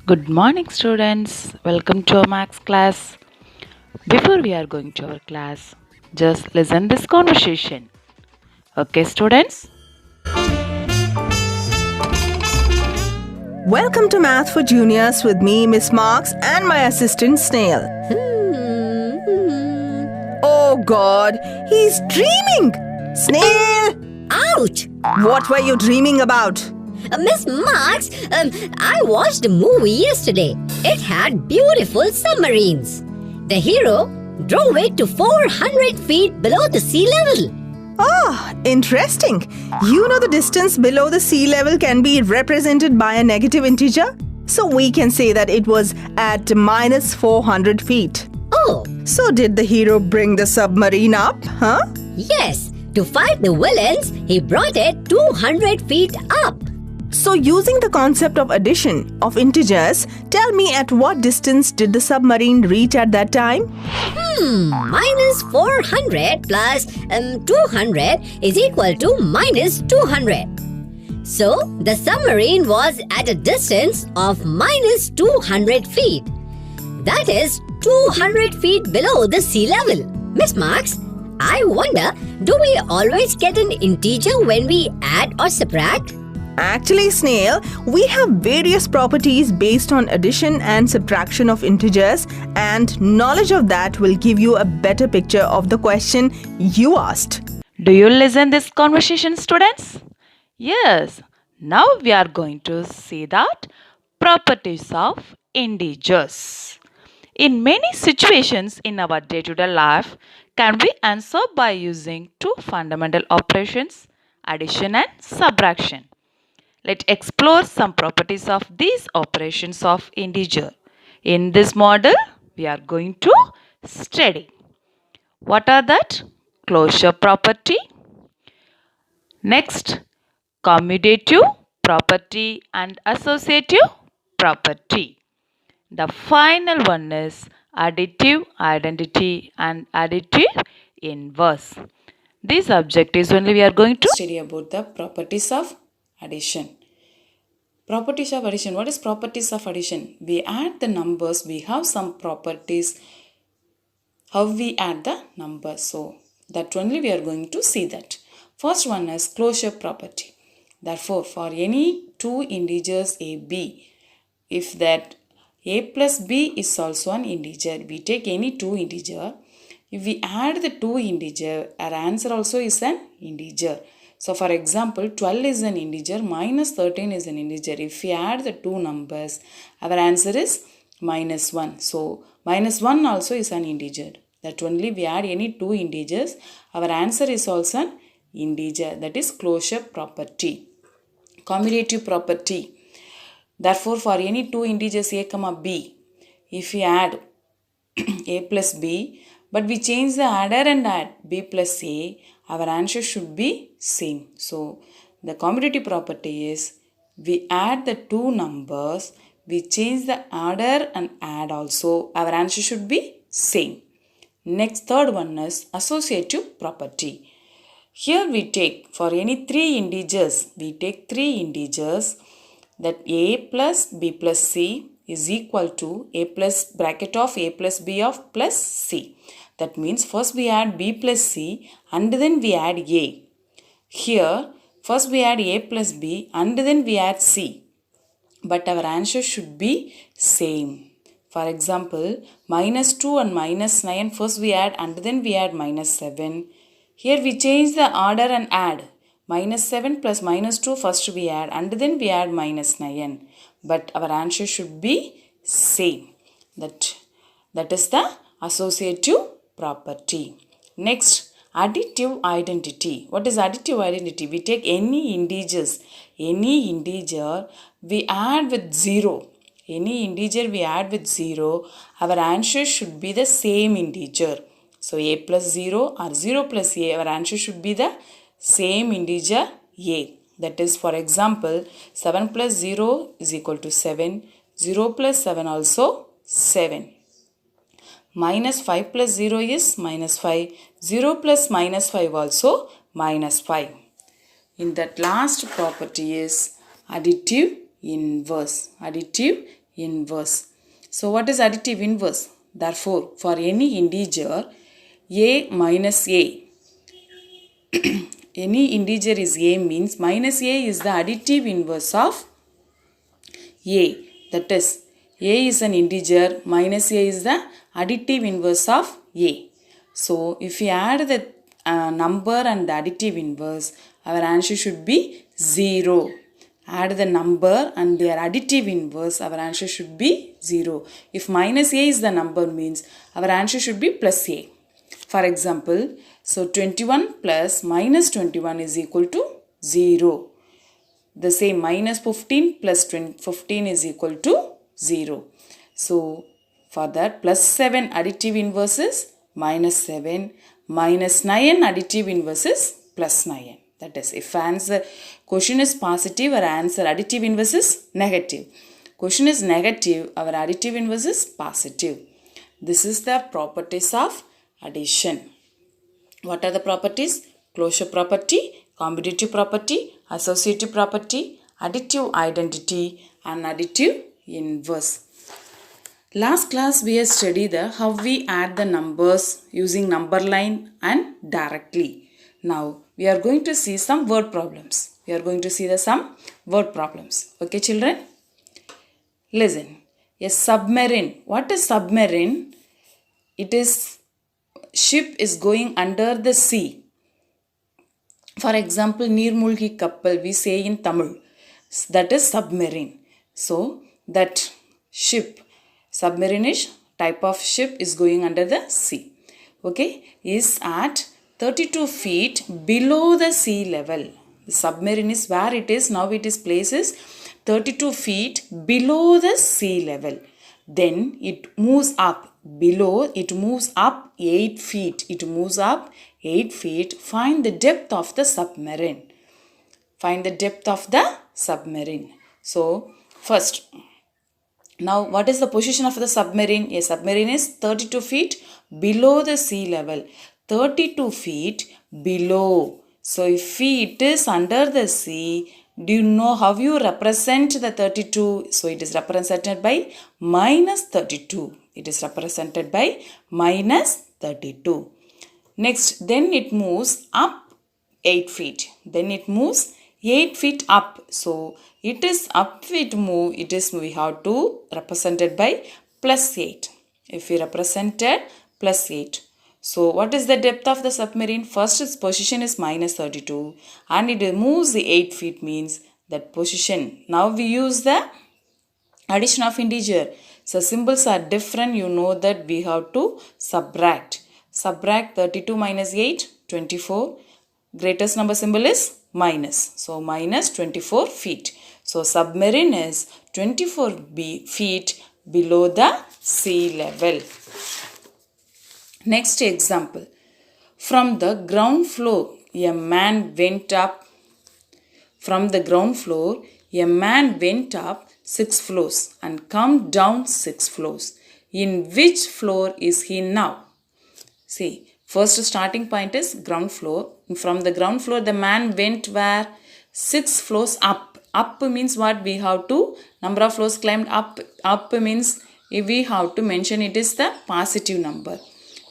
Good morning, students. Welcome to our maths class. Before we are going to our class, just listen this conversation. Okay, students? Welcome to Math for Juniors with me, Miss Marks, and my assistant Snail. Oh God, he's dreaming! Snail! Ouch! What were you dreaming about? Miss Marks, I watched a movie yesterday. It had beautiful submarines. The hero drove it to 400 feet below the sea level. Ah, interesting. You know the distance below the sea level can be represented by a negative integer? So we can say that it was at minus 400 feet. Oh, So did the hero bring the submarine up, huh? yes. To fight the villains, he brought it 200 feet up. So using the concept of addition of integers, tell me at what distance did the submarine reach at that time? Minus 400 plus 200 is equal to minus 200. So, the submarine was at a distance of minus 200 feet. That is 200 feet below the sea level. Miss Marks, I wonder, do we always get an integer when we add or subtract? Actually, Snail, we have various properties based on addition and subtraction of integers, and knowledge of that will give you a better picture of the question you asked. Do you listen this conversation, students? Yes. Now we are going to see that properties of integers. In many situations in our day-to-day life, can we answer by using two fundamental operations, addition and subtraction. Let's explore some properties of these operations of integer. In this model, we are going to study. What are that? Closure property. Next, commutative property and associative property. The final one is additive identity and additive inverse. This objectives only we are going to study about the properties of addition. Properties of addition. What is properties of addition? We add the numbers. We have some properties. How we add the numbers. So that only we are going to see that. First one is closure property. Therefore, for any two integers a, b, if that a plus b is also an integer, we take any two integer. If we add the two integer, our answer also is an integer. So for example, 12 is an integer, minus 13 is an integer. If we add the two numbers, our answer is minus 1. So minus 1 also is an integer. That only we add any two integers, our answer is also an integer. That is closure property. Commutative property. Therefore, for any two integers a comma b, if we add a plus b, but we change the adder and add b plus a, our answer should be same. So, the commutative property is we add the two numbers, we change the adder and add also, our answer should be same. Next, third one is associative property. Here we take, for any three integers, we take three integers, that a plus b plus c is equal to a plus bracket of a plus b of plus c. That means first we add b plus c and then we add a. Here first we add a plus b and then we add c. But our answer should be same. For example, minus 2 and minus 9 first we add and then we add minus 7. Here we change the order and add. Minus 7 plus minus 2 first we add and then we add minus 9. But our answer should be same. That is the associative property. Next, additive identity. What is additive identity? We take any integers. Any integer we add with 0. Any integer we add with 0. Our answer should be the same integer. So a plus 0 or 0 plus a, our answer should be the same integer a. That is, for example, 7 plus 0 is equal to 7. 0 plus 7 also 7. Minus 5 plus 0 is minus 5. 0 plus minus 5 also minus 5. In that last property is additive inverse. Additive inverse. So what is additive inverse? Therefore, for any integer a minus a, any integer is a means minus a is the additive inverse of a. That is, a is an integer, minus a is the additive inverse of a. So if we add the number and the additive inverse, our answer should be 0. Add the number and their additive inverse, our answer should be 0. If minus a is the number means our answer should be plus a. For example, so 21 plus minus 21 is equal to 0. The same minus 15 plus 15 is equal to 0. So for that, plus 7 additive inverse is minus 7, minus 9 additive inverse is plus 9. That is, if answer question is positive, our answer additive inverse is negative. Question is negative, our additive inverse is positive. This is the properties of addition. What are the properties? Closure property, commutative property, associative property, additive identity, and additive inverse. Last class we have studied how we add the numbers using number line and directly. Now we are going to see some word problems. Some word problems. Okay, children? Listen. A submarine. What is submarine? It is ship is going under the sea. For example, Neermulgi Kappal we say in Tamil. That is submarine. So that ship, submarine-ish type of ship is going under the sea. Okay, is at 32 feet below the sea level. The submarine is where it is now. It is places 32 feet below the sea level. Then it moves up below. It moves up 8 feet. It moves up 8 feet. Find the depth of the submarine. Find the depth of the submarine. So first, now what is the position of the submarine? A submarine is 32 feet below the sea level. 32 feet below. So if it is under the sea, do you know how you represent the 32? So it is represented by minus 32. It is represented by minus 32. Next, then it moves up 8 feet. Then it moves 8 feet up. So it is up it move. It is we have to represent it by plus 8. If we represented plus 8. So what is the depth of the submarine? First its position is minus 32 and it moves the 8 feet means that position. Now we use the addition of integer. So symbols are different. You know that we have to subtract. Subtract 32 minus 8, 24. Greatest number symbol is minus. So minus 24 feet. So submarine is 24 feet below the sea level. Next example. From the ground floor, a man went up. From the ground floor, a man went up 6 floors and come down 6 floors. In which floor is he now? See, first starting point is ground floor. From the ground floor, the man went where? 6 floors up. Up means what? We have to, number of floors climbed up. Up means we have to mention it is the positive number.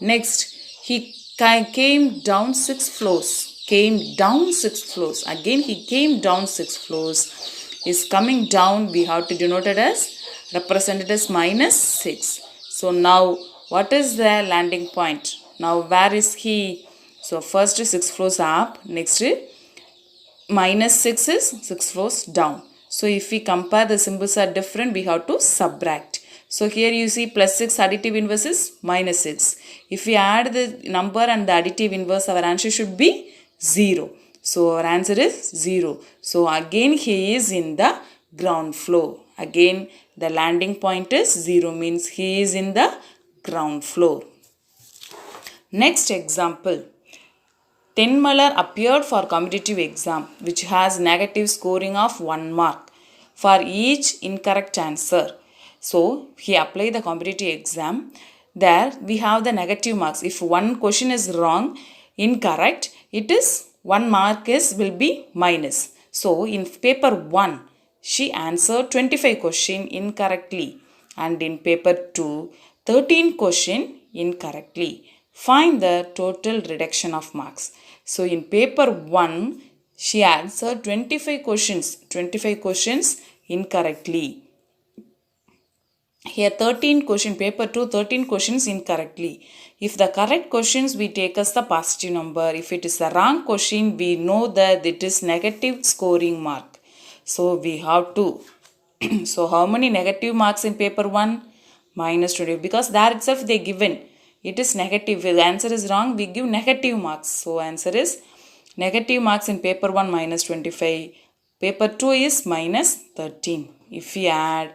Next, he came down 6 floors. Came down 6 floors. Again, he came down 6 floors. Is coming down, we have to denote it as, represented as minus 6. So now, what is the landing point? Now, where is he? So, first 6 floors up. Next, minus 6 is 6 floors down. So, if we compare the symbols are different, we have to subtract. So here you see plus 6 additive inverse is minus 6. If we add the number and the additive inverse, our answer should be 0. So our answer is 0. So again he is in the ground floor. Again the landing point is 0 means he is in the ground floor. Next example. Tenmalar appeared for competitive exam which has negative scoring of 1 mark for each incorrect answer. So, he applied the competitive exam. There we have the negative marks. If one question is wrong, incorrect, it is 1 mark will be minus. So, in paper 1, she answered 25 questions incorrectly. and in paper 2, 13 question incorrectly. Find the total reduction of marks. So in paper 1, she answered 25 questions incorrectly. Here 13 question, paper 2, 13 questions incorrectly. If the correct questions, we take as the positive number. If it is the wrong question, we know that it is negative scoring mark. So we have to. So how many negative marks in paper 1? Minus 20. Because there itself they given. It is negative. If the answer is wrong, we give negative marks. So answer is negative marks in paper 1 minus 25. Paper 2 is minus 13. If we add,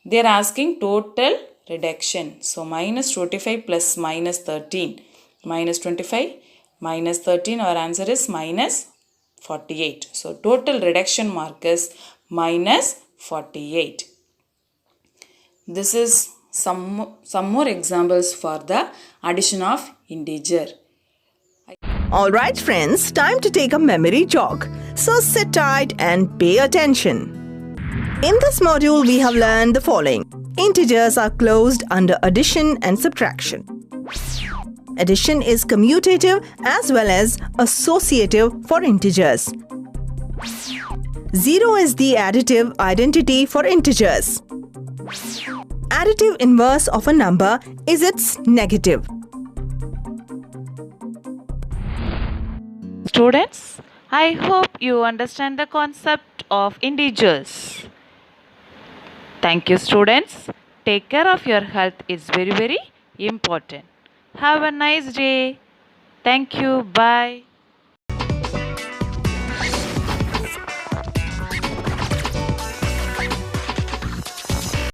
they are asking total reduction. So minus 25 plus minus 13. Minus 25 minus 13. Our answer is minus 48. So total reduction mark is minus 48. This is some more examples for the addition of integer. Alright friends, time to take a memory jog. So sit tight and pay attention. In this module, we have learned the following. Integers are closed under addition and subtraction. Addition is commutative as well as associative for integers. 0 is the additive identity for integers. Additive inverse of a number is its negative. Students, I hope you understand the concept of integers. Thank you, students. Take care of your health is very, very important. Have a nice day. Thank you. Bye.